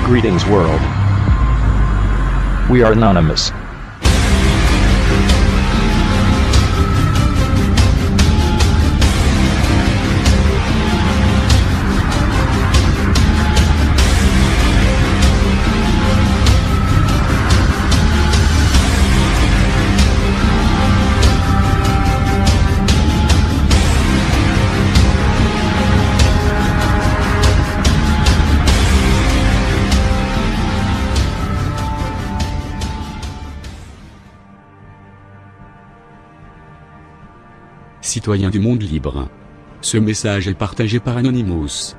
Greetings world. We are anonymous. Citoyens du monde libre. Ce message est partagé par Anonymous.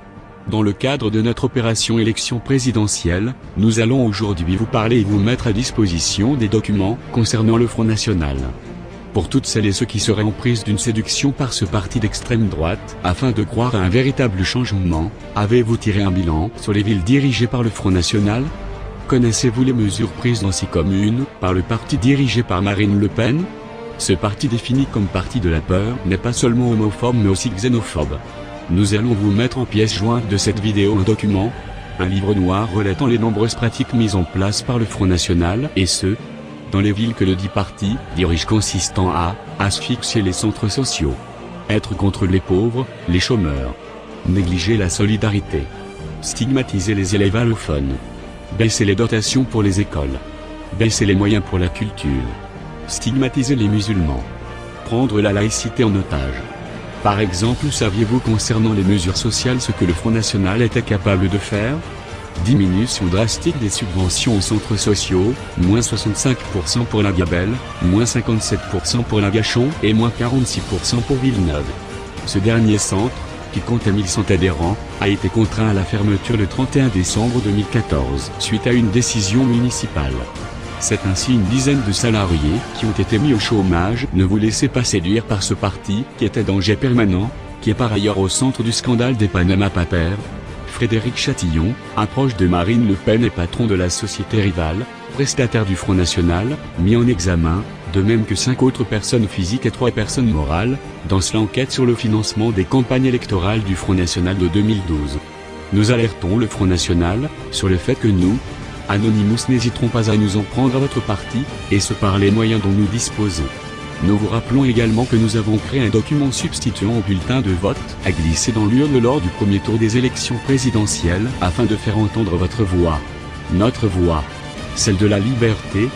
Dans le cadre de notre opération élection présidentielle, nous allons aujourd'hui vous parler et vous mettre à disposition des documents concernant le Front National. Pour toutes celles et ceux qui seraient en prise d'une séduction par ce parti d'extrême droite, afin de croire à un véritable changement, avez-vous tiré un bilan sur les villes dirigées par le Front National? Connaissez-vous les mesures prises dans ces communes par le parti dirigé par Marine Le Pen? Ce parti défini comme parti de la peur n'est pas seulement homophobe mais aussi xénophobe. Nous allons vous mettre en pièce jointe de cette vidéo un document, un livre noir relatant les nombreuses pratiques mises en place par le Front National, et ce, dans les villes que le dit parti dirige, consistant à asphyxier les centres sociaux, être contre les pauvres, les chômeurs, négliger la solidarité, stigmatiser les élèves allophones, baisser les dotations pour les écoles, baisser les moyens pour la culture, stigmatiser les musulmans, prendre la laïcité en otage. Par exemple, saviez-vous concernant les mesures sociales ce que le Front National était capable de faire? Diminution drastique des subventions aux centres sociaux, moins 65% pour la Gabelle, moins 57% pour la Gachon et moins 46% pour Villeneuve. Ce dernier centre, qui comptait 1100 adhérents, a été contraint à la fermeture le 31 décembre 2014 suite à une décision municipale. C'est ainsi une dizaine de salariés qui ont été mis au chômage. Ne vous laissez pas séduire par ce parti qui est un danger permanent, qui est par ailleurs au centre du scandale des Panama Papers. Frédéric Chatillon, un proche de Marine Le Pen et patron de la société rivale, prestataire du Front National, mis en examen, de même que 5 autres personnes physiques et 3 personnes morales, dans l'enquête sur le financement des campagnes électorales du Front National de 2012. Nous alertons le Front National sur le fait que nous, Anonymous, n'hésiteront pas à nous en prendre à votre parti, et ce par les moyens dont nous disposons. Nous vous rappelons également que nous avons créé un document substituant au bulletin de vote, à glisser dans l'urne lors du premier tour des élections présidentielles, afin de faire entendre votre voix. Notre voix. Celle de la liberté,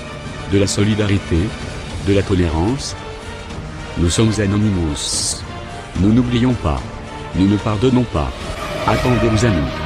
de la solidarité, de la tolérance. Nous sommes Anonymous. Nous n'oublions pas. Nous ne pardonnons pas. Attendez-vous à nous.